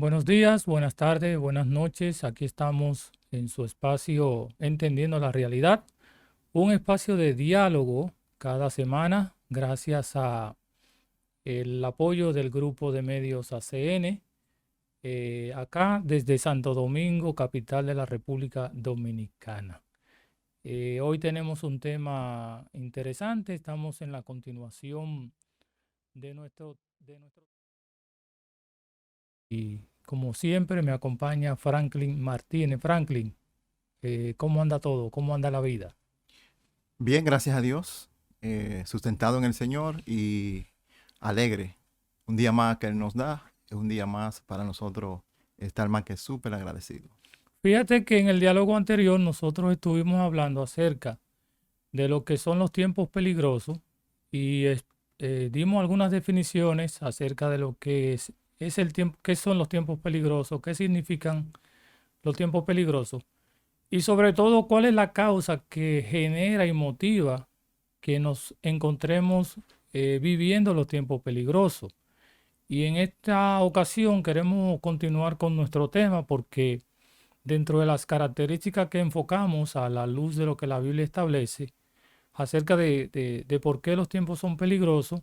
Buenos días, buenas tardes, buenas noches. Aquí estamos en su espacio Entendiendo la Realidad, un espacio de diálogo cada semana gracias a el apoyo del grupo de medios ACN, acá desde Santo Domingo, capital de la República Dominicana. Hoy tenemos un tema interesante, estamos en la continuación de nuestro y como siempre me acompaña Franklin Martínez. Franklin, ¿cómo anda todo? ¿Cómo anda la vida? Bien, gracias a Dios, sustentado en el Señor y alegre. Un día más que Él nos da, es un día más para nosotros estar más que súper agradecidos. Fíjate que en el diálogo anterior nosotros estuvimos hablando acerca de lo que son los tiempos peligrosos y dimos algunas definiciones acerca de lo que es el tiempo, qué son los tiempos peligrosos, qué significan los tiempos peligrosos y sobre todo cuál es la causa que genera y motiva que nos encontremos viviendo los tiempos peligrosos. Y en esta ocasión queremos continuar con nuestro tema porque dentro de las características que enfocamos a la luz de lo que la Biblia establece acerca de por qué los tiempos son peligrosos,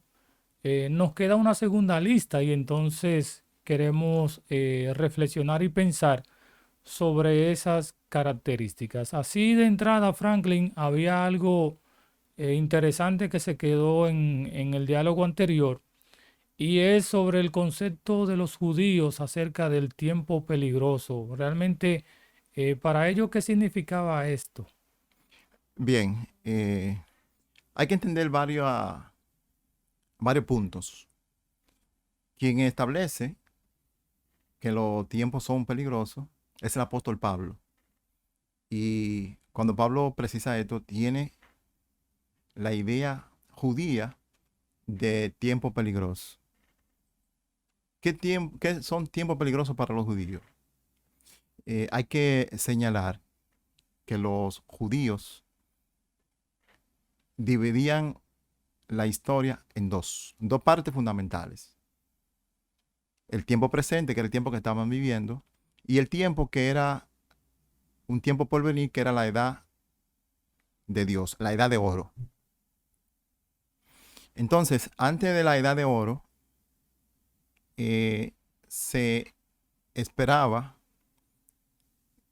nos queda una segunda lista y entonces queremos reflexionar y pensar sobre esas características. Así de entrada, Franklin, había algo interesante que se quedó en el diálogo anterior y es sobre el concepto de los judíos acerca del tiempo peligroso. Realmente, para ellos, ¿qué significaba esto? Bien, hay que entender varios puntos. Quien establece que los tiempos son peligrosos es el apóstol Pablo. Y cuando Pablo precisa esto, tiene la idea judía de tiempo peligroso. ¿Qué son tiempos peligrosos para los judíos? Hay que señalar que los judíos dividían la historia en dos partes fundamentales. El tiempo presente, que era el tiempo que estaban viviendo, y el tiempo que era un tiempo por venir, que era la edad de Dios, la edad de oro. Entonces, antes de la edad de oro, se esperaba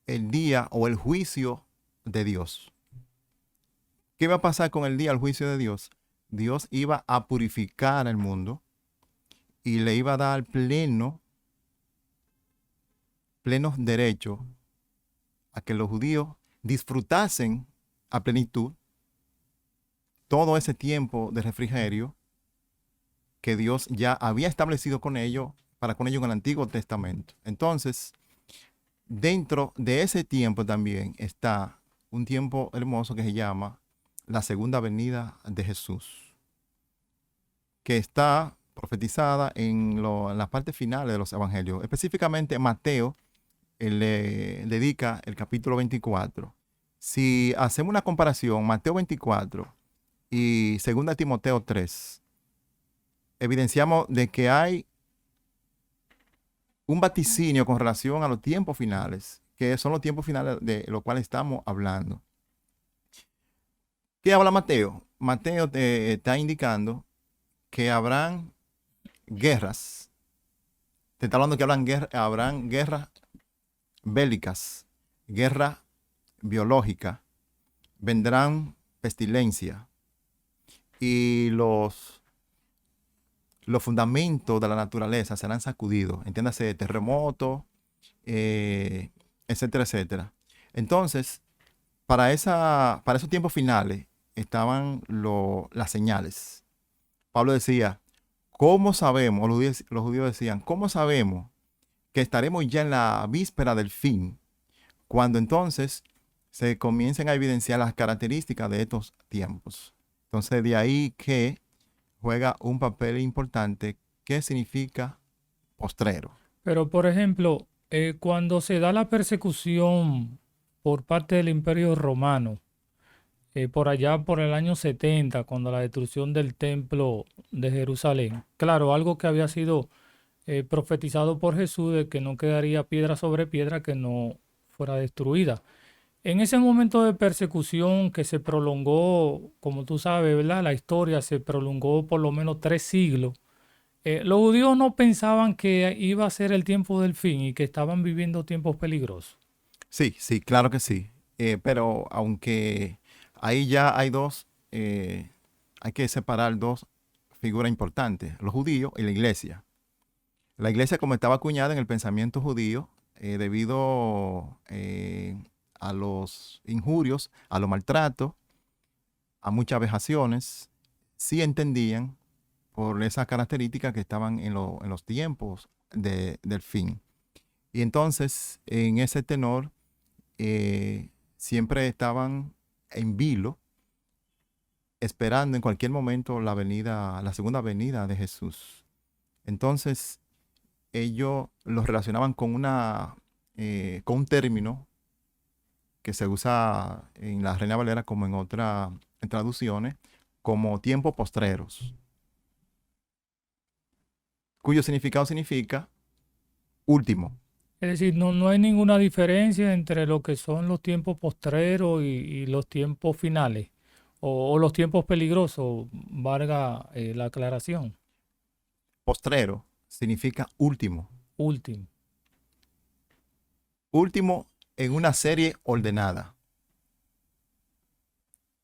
el día o el juicio de Dios. ¿Qué iba a pasar con el día del juicio de Dios? Dios iba a purificar el mundo y le iba a dar plenos derechos a que los judíos disfrutasen a plenitud todo ese tiempo de refrigerio que Dios ya había establecido para con ellos en el Antiguo Testamento. Entonces, dentro de ese tiempo también está un tiempo hermoso que se llama la segunda venida de Jesús, que está profetizada en las partes finales de los evangelios. Específicamente Mateo le dedica el capítulo 24. Si hacemos una comparación, Mateo 24 y 2 Timoteo 3, evidenciamos de que hay un vaticinio con relación a los tiempos finales, que son los tiempos finales de los cuales estamos hablando. ¿Qué habla Mateo? Mateo te está indicando que habrán guerras. Te está hablando que habrán guerras bélicas, guerra biológica, vendrán pestilencia y los fundamentos de la naturaleza serán sacudidos, entiéndase, terremotos, etcétera, etcétera. Entonces, para esos tiempos finales estaban las señales. Pablo decía, ¿cómo sabemos? Los judíos decían, ¿cómo sabemos que estaremos ya en la víspera del fin? Cuando entonces se comiencen a evidenciar las características de estos tiempos. Entonces, de ahí que juega un papel importante que significa postrero. Pero, por ejemplo, cuando se da la persecución por parte del Imperio Romano, por allá por el año 70, cuando la destrucción del templo de Jerusalén, claro, algo que había sido profetizado por Jesús de que no quedaría piedra sobre piedra que no fuera destruida. En ese momento de persecución que se prolongó, como tú sabes, ¿verdad? La historia se prolongó por lo menos 3 siglos. Los judíos no pensaban que iba a ser el tiempo del fin y que estaban viviendo tiempos peligrosos. Sí, sí, claro que sí. Pero aunque ahí ya hay hay que separar dos figuras importantes, los judíos y la iglesia. La iglesia, como estaba acuñada en el pensamiento judío, debido a los injurios, a los maltratos, a muchas vejaciones, sí entendían por esas características que estaban en los tiempos del fin. Y entonces, en ese tenor, siempre estaban en vilo, esperando en cualquier momento la segunda venida de Jesús. Entonces, ellos lo relacionaban con un término que se usa en la Reina Valera como en otras traducciones, como tiempos postreros, cuyo significado significa último. Es decir, no hay ninguna diferencia entre lo que son los tiempos postreros y los tiempos finales o los tiempos peligrosos, valga la aclaración. Postrero significa último. Último. Último en una serie ordenada.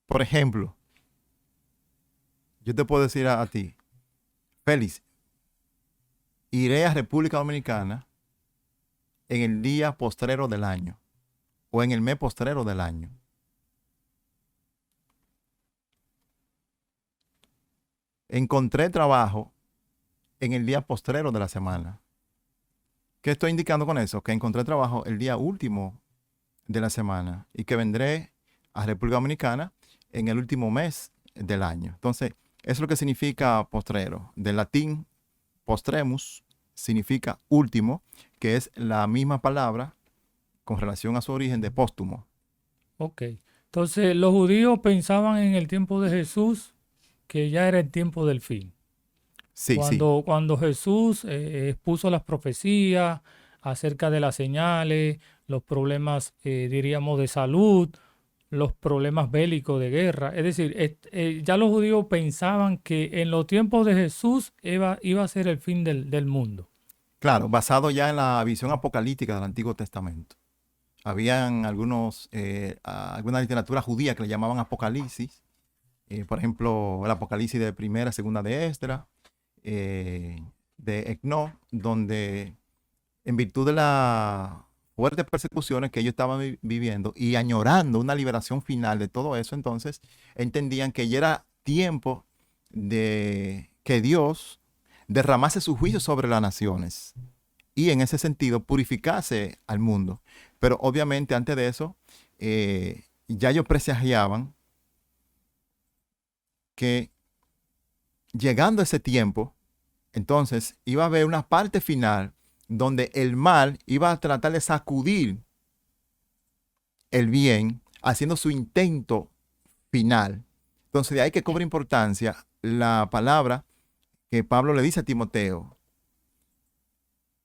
Por ejemplo, yo te puedo decir a ti, Félix, iré a República Dominicana en el día postrero del año o en el mes postrero del año. Encontré trabajo en el día postrero de la semana. ¿Qué estoy indicando con eso? Que encontré trabajo el día último de la semana y que vendré a República Dominicana en el último mes del año. Entonces, eso es lo que significa postrero. Del latín, postremus, significa último, que es la misma palabra con relación a su origen de póstumo. Ok. Entonces, los judíos pensaban en el tiempo de Jesús que ya era el tiempo del fin. Sí, sí, Cuando Jesús expuso las profecías acerca de las señales, los problemas, diríamos, de salud, los problemas bélicos de guerra. Es decir, ya los judíos pensaban que en los tiempos de Jesús iba a ser el fin del mundo. claro, basado ya en la visión apocalíptica del Antiguo Testamento. Habían alguna literatura judía que le llamaban Apocalipsis, por ejemplo, el Apocalipsis de Primera, Segunda de Esdras, de Ecno, donde en virtud de las fuertes persecuciones que ellos estaban viviendo y añorando una liberación final de todo eso, entonces entendían que ya era tiempo de que Dios derramase su juicio sobre las naciones y en ese sentido purificase al mundo. Pero obviamente antes de eso, ya ellos presagiaban que llegando ese tiempo, entonces iba a haber una parte final donde el mal iba a tratar de sacudir el bien, haciendo su intento final. Entonces de ahí que cobra importancia la palabra que Pablo le dice a Timoteo.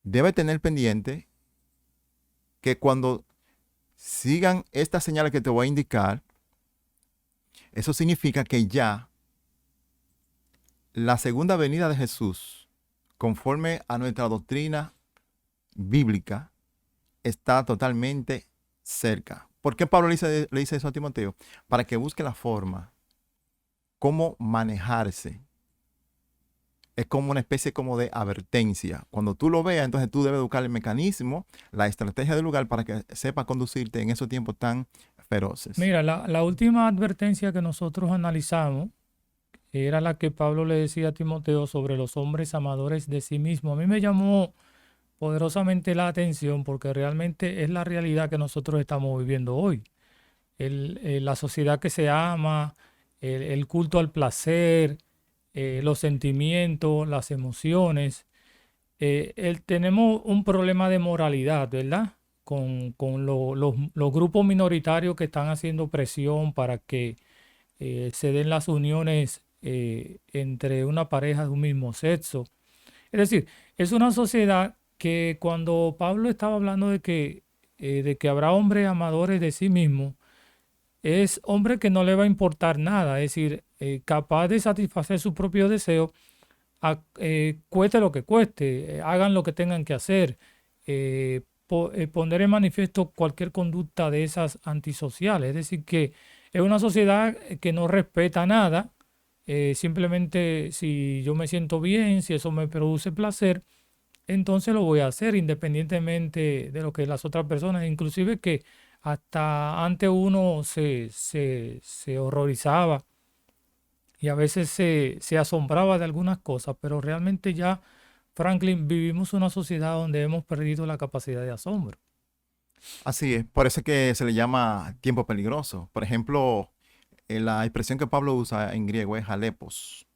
Debe tener pendiente que cuando sigan estas señales que te voy a indicar, eso significa que ya la segunda venida de Jesús, conforme a nuestra doctrina bíblica, está totalmente cerca. ¿Por qué Pablo le dice eso a Timoteo? Para que busque la forma, cómo manejarse. Es como una especie como de advertencia. Cuando tú lo veas, entonces tú debes buscar el mecanismo, la estrategia del lugar para que sepa conducirte en esos tiempos tan feroces. Mira, la última advertencia que nosotros analizamos era la que Pablo le decía a Timoteo sobre los hombres amadores de sí mismos. A mí me llamó poderosamente la atención porque realmente es la realidad que nosotros estamos viviendo hoy. La sociedad que se ama, el culto al placer, los sentimientos, las emociones. Tenemos un problema de moralidad, ¿verdad? Con los grupos minoritarios que están haciendo presión para que se den las uniones entre una pareja de un mismo sexo. Es decir, es una sociedad que cuando Pablo estaba hablando de que habrá hombres amadores de sí mismos, es hombre que no le va a importar nada, es decir, capaz de satisfacer su propio deseo, cueste lo que cueste, hagan lo que tengan que hacer, poner en manifiesto cualquier conducta de esas antisociales. Es decir, que es una sociedad que no respeta nada, simplemente si yo me siento bien, si eso me produce placer, entonces lo voy a hacer independientemente de lo que las otras personas, inclusive que hasta antes uno se horrorizaba y a veces se asombraba de algunas cosas, pero realmente ya, Franklin, vivimos una sociedad donde hemos perdido la capacidad de asombro. Así es, por eso es que se le llama tiempo peligroso. Por ejemplo, la expresión que Pablo usa en griego es alepos,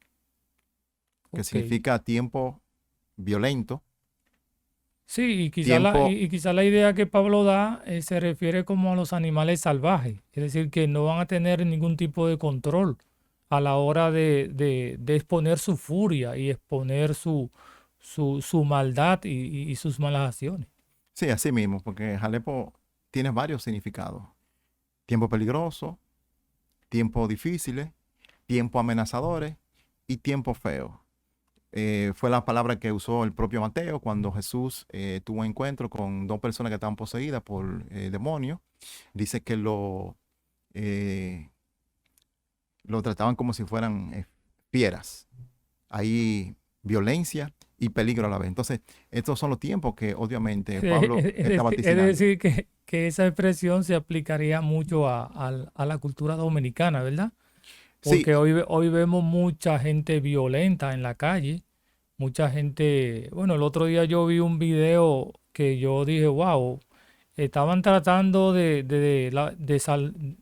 que Ok. significa tiempo violento, Sí, tiempo, y quizá la idea que Pablo da se refiere como a los animales salvajes, es decir, que no van a tener ningún tipo de control a la hora de exponer su furia y exponer su maldad y sus malas acciones. sí, así mismo, porque Alepo tiene varios significados. Tiempo peligroso, tiempo difíciles, tiempo amenazadores y tiempo feo. Fue la palabra que usó el propio Mateo cuando Jesús tuvo encuentro con dos personas que estaban poseídas por demonios. Dice que eh, lo trataban como si fueran fieras. Hay violencia y peligro a la vez. Entonces, estos son los tiempos que obviamente Pablo está Es vaticinando. decir, que esa expresión se aplicaría mucho a la cultura dominicana, ¿verdad? Sí, Porque hoy vemos mucha gente violenta en la calle, mucha gente, bueno, el otro día yo vi un video que yo dije, wow, estaban tratando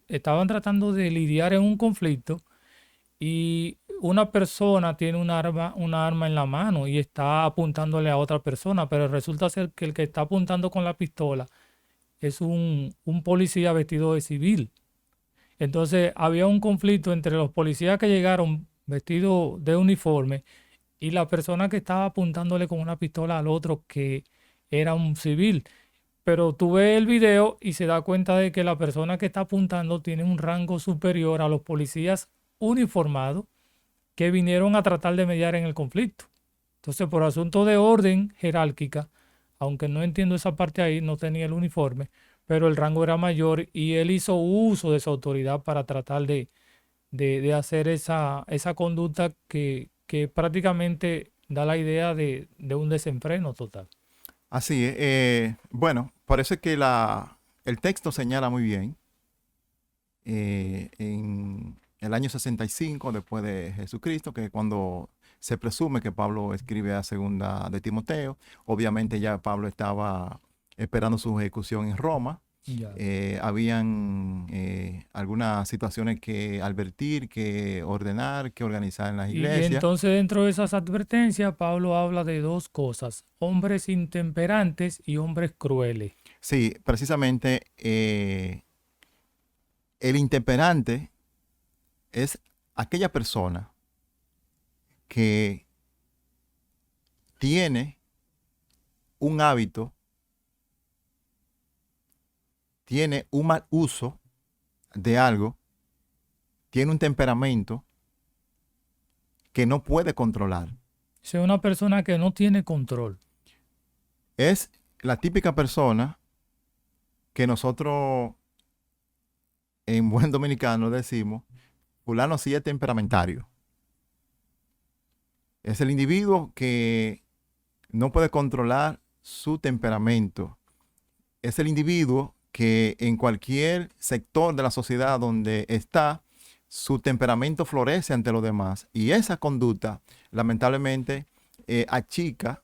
estaban tratando de lidiar en un conflicto y una persona tiene un arma en la mano y está apuntándole a otra persona, pero resulta ser que el que está apuntando con la pistola es un policía vestido de civil. Entonces había un conflicto entre los policías que llegaron vestidos de uniforme y la persona que estaba apuntándole con una pistola al otro que era un civil. Pero tú ves el video y se da cuenta de que la persona que está apuntando tiene un rango superior a los policías uniformados que vinieron a tratar de mediar en el conflicto. Entonces, por asunto de orden jerárquica, aunque no entiendo esa parte ahí, no tenía el uniforme, pero el rango era mayor y él hizo uso de su autoridad para tratar de hacer esa conducta que prácticamente da la idea de un desenfreno total. así es. Bueno, parece que el texto señala muy bien. En el año 65 después de Jesucristo, que cuando se presume que Pablo escribe a segunda de Timoteo, obviamente ya Pablo estaba esperando su ejecución en Roma. Ya. Habían algunas situaciones que advertir, que ordenar, que organizar en las Y iglesias. entonces dentro de esas advertencias, Pablo habla de dos cosas, hombres intemperantes y hombres crueles. Sí, precisamente el intemperante es aquella persona que tiene un hábito, tiene un mal uso de algo, tiene un temperamento que no puede controlar. Es una persona que no tiene control. Es la típica persona que nosotros en buen dominicano decimos, fulano sí es temperamentario. Es el individuo que no puede controlar su temperamento. Es el individuo que en cualquier sector de la sociedad donde está, su temperamento florece ante los demás. Y esa conducta, lamentablemente, achica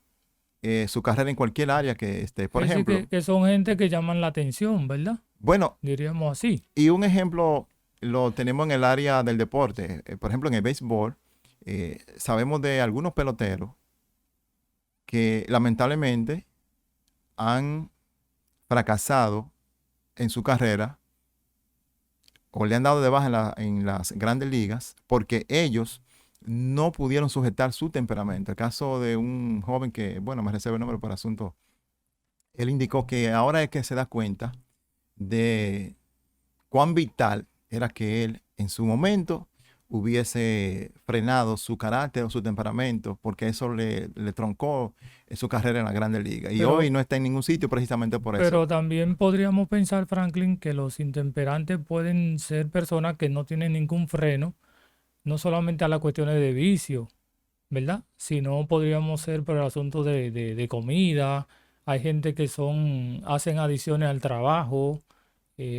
su carrera en cualquier área que esté. Por Es decir, ejemplo, que son gente que llaman la atención, ¿verdad? bueno, Diríamos así. y un ejemplo lo tenemos en el área del deporte. Por ejemplo, en el béisbol, sabemos de algunos peloteros que lamentablemente han fracasado en su carrera o le han dado de baja en las grandes ligas porque ellos no pudieron sujetar su temperamento. El caso de un joven que, bueno, me reservo el nombre por asunto, él indicó que ahora es que se da cuenta de cuán vital era que él en su momento hubiese frenado su carácter o su temperamento, porque eso le troncó su carrera en la Grande Liga. Y hoy Pero, no está en ningún sitio precisamente por eso. pero también podríamos pensar, Franklin, que los intemperantes pueden ser personas que no tienen ningún freno, no solamente a las cuestiones de vicio, ¿verdad? Sino podríamos ser por el asunto de comida. Hay gente que hacen adiciones al trabajo,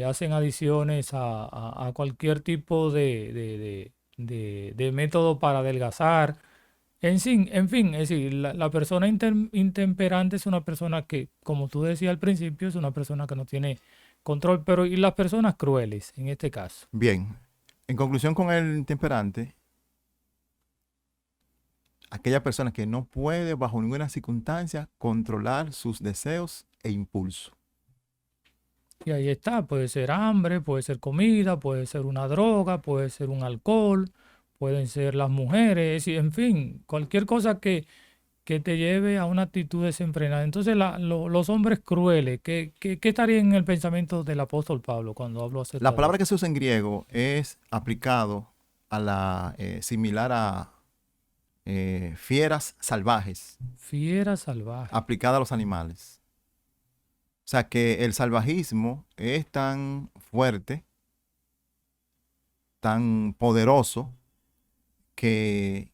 hacen adiciones a cualquier tipo de método para adelgazar. En fin, es decir, la persona intemperante es una persona que, como tú decías al principio, es una persona que no tiene control, pero ¿y las personas crueles en este caso? Bien, en conclusión con el temperante, aquella persona que no puede bajo ninguna circunstancia controlar sus deseos e impulsos. Y ahí está, puede ser hambre, puede ser comida, puede ser una droga, puede ser un alcohol, pueden ser las mujeres, y en fin, cualquier cosa que te lleve a una actitud desenfrenada. Entonces, los hombres crueles, ¿qué estaría en el pensamiento del apóstol Pablo cuando hablo La acerca de palabra eso? que se usa en griego es aplicado a similar a fieras salvajes, Fiera salvaje. aplicada a los animales. O sea que el salvajismo es tan fuerte, tan poderoso, que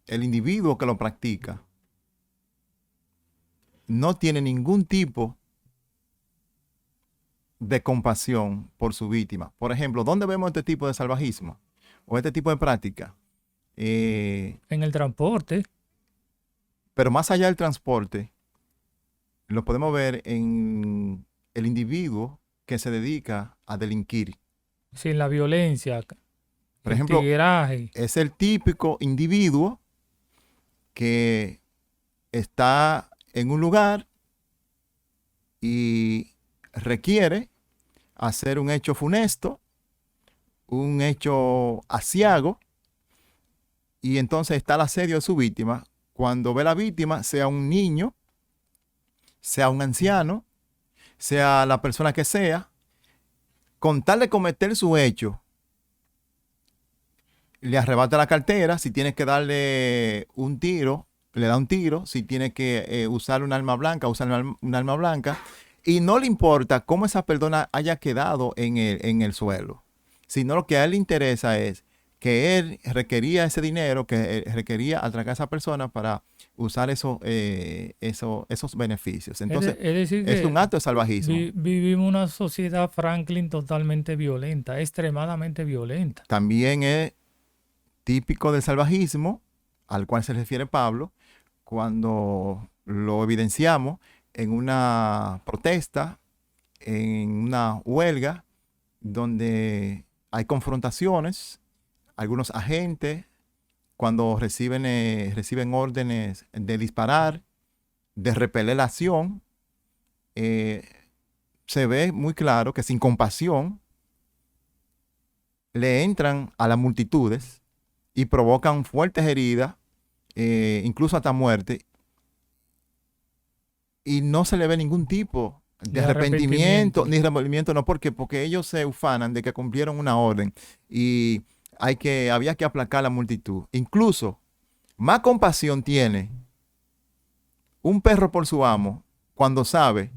el individuo que lo practica no tiene ningún tipo de compasión por su víctima. Por ejemplo, ¿dónde vemos este tipo de salvajismo o este tipo de práctica? Eh, En el transporte, pero más allá del transporte, lo podemos ver en el individuo que se dedica a delinquir. sin la violencia, Por el ejemplo, tigueraje. es el típico individuo que está en un lugar y requiere hacer un hecho funesto, un hecho aciago, y entonces está el asedio de su víctima. Cuando ve la víctima, sea un niño, sea un anciano, sea la persona que sea, con tal de cometer su hecho, le arrebata la cartera. Si tiene que darle un tiro, le da un tiro. Si tiene que usar un arma blanca, usa un arma blanca. Y no le importa cómo esa persona haya quedado en el suelo, sino lo que a él le interesa es que él requería ese dinero, que él requería atracar a esa persona para usar esos beneficios. Entonces, Es decir, es un que acto de salvajismo. vivimos una sociedad, Franklin, totalmente violenta, extremadamente violenta. También es típico del salvajismo al cual se refiere Pablo cuando lo evidenciamos en una protesta, en una huelga, donde hay confrontaciones, algunos agentes cuando reciben órdenes de disparar, de repeler la acción, eh, se ve muy claro que sin compasión le entran a las multitudes y provocan fuertes heridas, incluso hasta muerte, y no se le ve ningún tipo de De arrepentimiento arrepentimiento. ni remordimiento, no, porque ellos se ufanan de que cumplieron una orden y había que aplacar la multitud. Incluso más compasión tiene un perro por su amo cuando sabe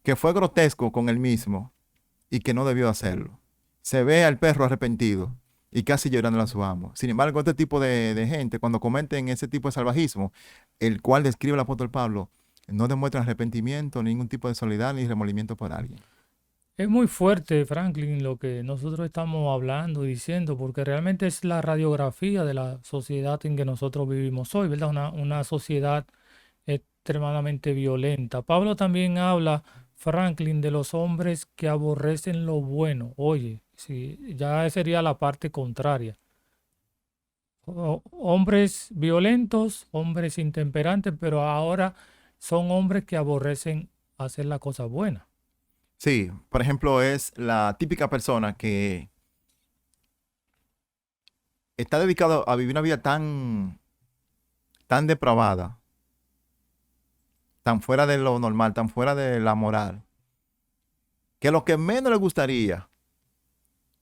que fue grotesco con él mismo y que no debió hacerlo. Se ve al perro arrepentido y casi llorando a su amo. Sin embargo, este tipo de gente, cuando cometen ese tipo de salvajismo, el cual describe el apóstol Pablo, no demuestran arrepentimiento, ningún tipo de solidaridad ni remordimiento por alguien. Es muy fuerte, Franklin, lo que nosotros estamos hablando y diciendo, porque realmente es la radiografía de la sociedad en que nosotros vivimos hoy, ¿verdad? Una sociedad extremadamente violenta. Pablo también habla, Franklin, de los hombres que aborrecen lo bueno. Oye, sí, ya sería la parte contraria. Hombres violentos, hombres intemperantes, pero ahora son hombres que aborrecen hacer la cosa buena. Sí, por ejemplo, es la típica persona que está dedicado a vivir una vida tan depravada, tan fuera de lo normal, tan fuera de la moral, que lo que menos le gustaría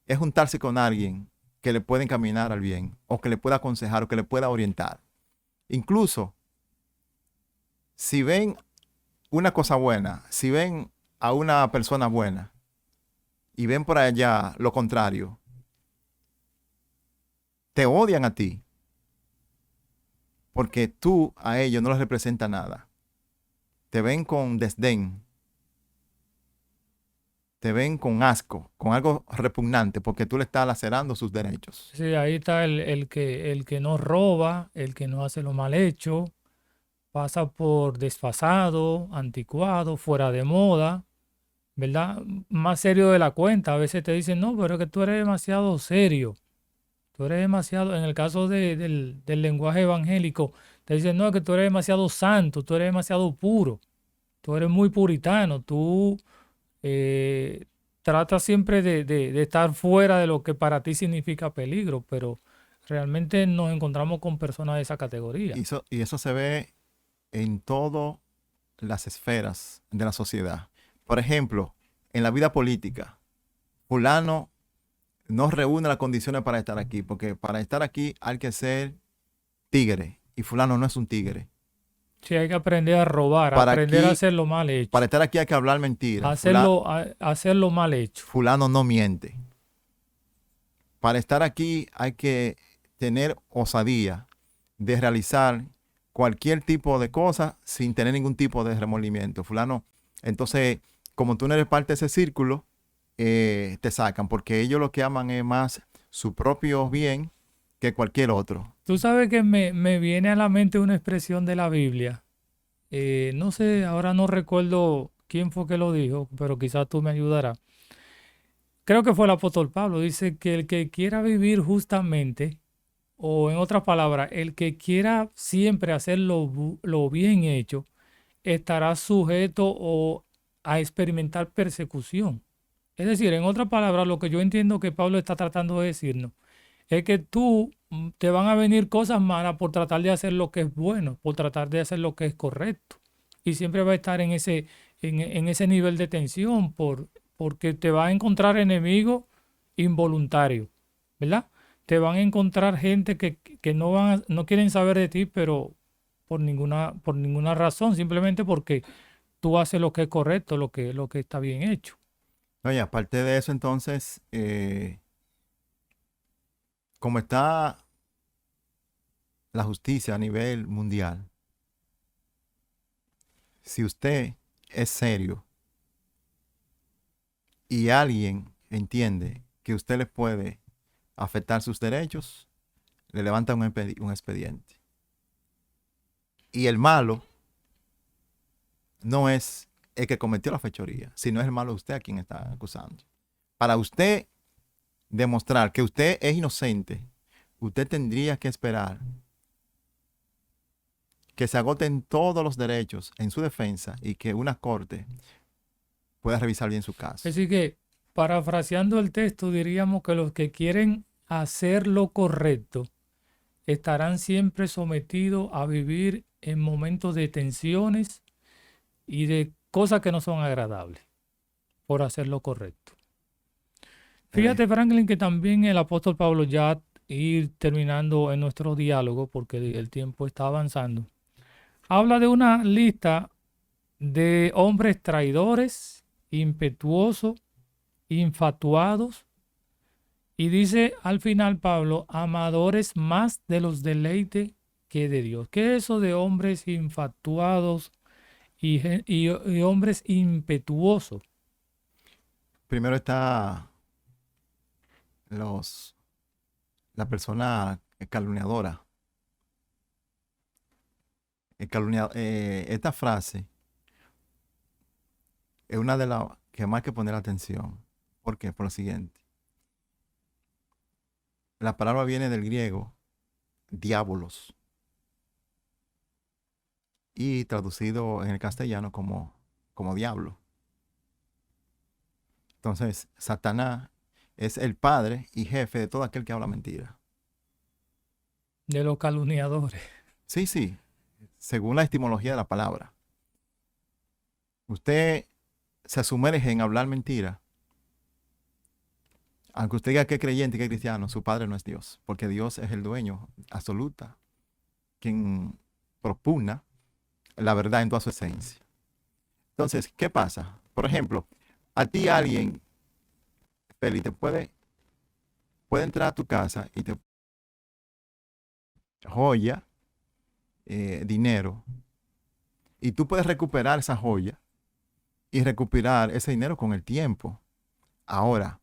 es juntarse con alguien que le pueda encaminar al bien, o que le pueda aconsejar, o que le pueda orientar. Incluso, si ven una cosa buena, si ven a una persona buena y ven por allá lo contrario, te odian a ti, porque tú a ellos no les representa nada. Te ven con desdén, te ven con asco, con algo repugnante, porque tú le estás lacerando sus derechos. Sí, ahí está el que no roba, el que no hace lo mal hecho, pasa por desfasado, anticuado, fuera de moda, ¿verdad? Más serio de la cuenta. A veces te dicen, no, pero es que tú eres demasiado serio. Tú eres demasiado, en el caso del lenguaje evangélico, te dicen, no, es que tú eres demasiado santo, tú eres demasiado puro, tú eres muy puritano, tú eh, tratas siempre de estar fuera de lo que para ti significa peligro, pero realmente nos encontramos con personas de esa categoría. Y eso se ve en todas las esferas de la sociedad. Por ejemplo, en la vida política, fulano no reúne las condiciones para estar aquí, porque para estar aquí hay que ser tigre, y fulano no es un tigre. Sí, hay que aprender a robar, Para aprender a aquí, hacerlo mal hecho, para estar aquí hay que hablar mentira. hacerlo mal hecho. Fulano no miente. Para estar aquí hay que tener osadía de realizar cualquier tipo de cosa sin tener ningún tipo de remordimiento. Fulano, entonces, como tú no eres parte de ese círculo, te sacan, porque ellos lo que aman es más su propio bien que cualquier otro. Tú sabes que me viene a la mente una expresión de la Biblia. No sé, ahora no recuerdo quién fue que lo dijo, pero quizás tú me ayudarás. Creo que fue el apóstol Pablo. Dice que el que quiera vivir justamente, o en otras palabras, el que quiera siempre hacer lo bien hecho, estará sujeto a experimentar persecución. Es decir, en otras palabras, lo que yo entiendo que Pablo está tratando de decirnos es que tú te van a venir cosas malas por tratar de hacer lo que es bueno, por tratar de hacer lo que es correcto. Y siempre va a estar en ese nivel de tensión porque te va a encontrar enemigos involuntarios, ¿verdad? Te van a encontrar gente que no quieren saber de ti, pero por ninguna razón, simplemente porque tú haces lo que es correcto, lo que está bien hecho. Oye, aparte de eso, entonces, como está la justicia a nivel mundial, si usted es serio y alguien entiende que usted le puede afectar sus derechos, le levanta un expediente. Y el malo no es el que cometió la fechoría, sino es el malo usted a quien está acusando. Para usted demostrar que usted es inocente, usted tendría que esperar que se agoten todos los derechos en su defensa y que una corte pueda revisar bien su caso. Así que, parafraseando el texto, diríamos que los que quieren hacer lo correcto estarán siempre sometidos a vivir en momentos de tensiones y de cosas que no son agradables por hacer lo correcto. Eh, Fíjate, Franklin, que también el apóstol Pablo, ya ir terminando en nuestro diálogo, porque el tiempo está avanzando, habla de una lista de hombres traidores, impetuosos, infatuados, y dice al final Pablo, amadores más de los deleites que de Dios. ¿Qué es eso de hombres infatuados y hombres impetuosos? Primero está los, la persona calumniadora. Esta frase es una de las que más hay que poner atención. ¿Por qué? Por lo siguiente. La palabra viene del griego diabolos y traducido en el castellano como diablo. Entonces, Satanás es el padre y jefe de todo aquel que habla mentira. De los calumniadores. Sí, sí, según la etimología de la palabra. Usted se sumerge en hablar mentira. Aunque usted diga que es creyente y que es cristiano, su padre no es Dios, porque Dios es el dueño absoluta, quien propugna la verdad en toda su esencia. Entonces, ¿qué pasa? Por ejemplo, a ti alguien, Feli, puede entrar a tu casa y te joya, dinero, y tú puedes recuperar esa joya y recuperar ese dinero con el tiempo. Ahora,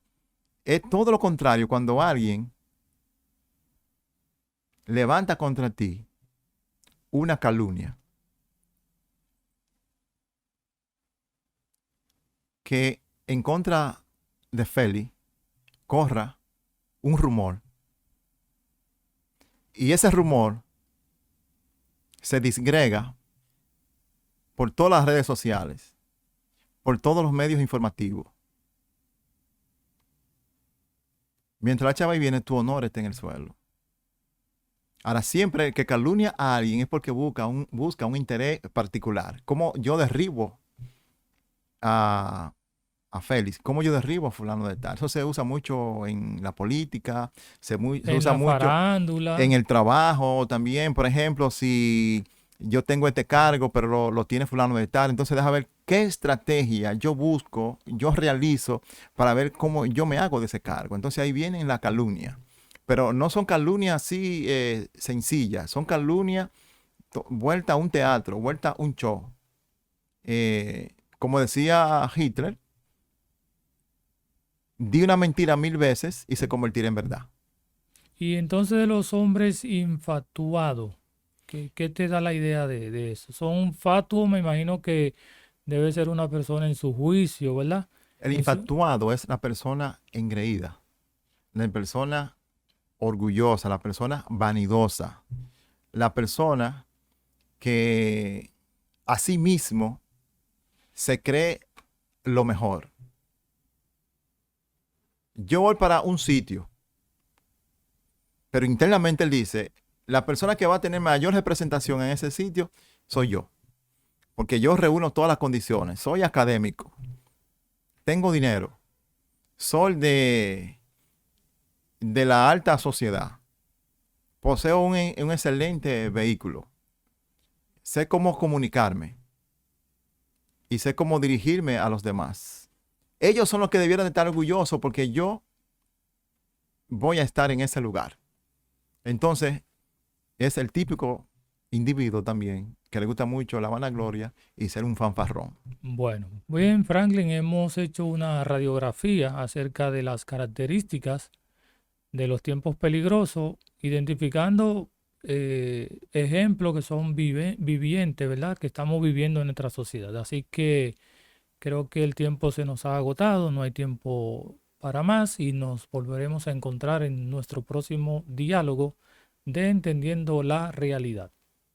es todo lo contrario cuando alguien levanta contra ti una calumnia que en contra de Feli corra un rumor y ese rumor se disgrega por todas las redes sociales, por todos los medios informativos. Mientras la chava y viene, tu honor está en el suelo. Ahora, siempre el que calumnia a alguien es porque busca un interés particular. Como yo derribo a Félix, cómo yo derribo a fulano de tal. Eso se usa mucho en la política, se En usa la mucho en farándula. el trabajo también. Por ejemplo, si yo tengo este cargo, pero lo tiene fulano de tal, entonces deja ver qué estrategia yo busco, yo realizo para ver cómo yo me hago de ese cargo. Entonces ahí viene la calumnia. Pero no son calumnias así sencillas, son calumnias vuelta a un teatro, vuelta a un show. Como decía Hitler, di una mentira 1000 veces y se convertirá en verdad. Y entonces de los hombres infatuados, ¿qué te da la idea de eso? Son fatuos, me imagino que debe ser una persona en su juicio, ¿verdad? El infatuado es la persona engreída, la persona orgullosa, la persona vanidosa, la persona que a sí mismo se cree lo mejor. Yo voy para un sitio, pero internamente él dice, la persona que va a tener mayor representación en ese sitio soy yo, porque yo reúno todas las condiciones. Soy académico, tengo dinero, soy de la alta sociedad, poseo un excelente vehículo, sé cómo comunicarme y sé cómo dirigirme a los demás. Ellos son los que debieran de estar orgullosos porque yo voy a estar en ese lugar. Entonces, es el típico individuo también que le gusta mucho la vanagloria y ser un fanfarrón. Bueno, bien, Franklin, hemos hecho una radiografía acerca de las características de los tiempos peligrosos, identificando ejemplos que son vivientes, ¿verdad? Que estamos viviendo en nuestra sociedad. Así que creo que el tiempo se nos ha agotado, no hay tiempo para más y nos volveremos a encontrar en nuestro próximo diálogo de Entendiendo la Realidad.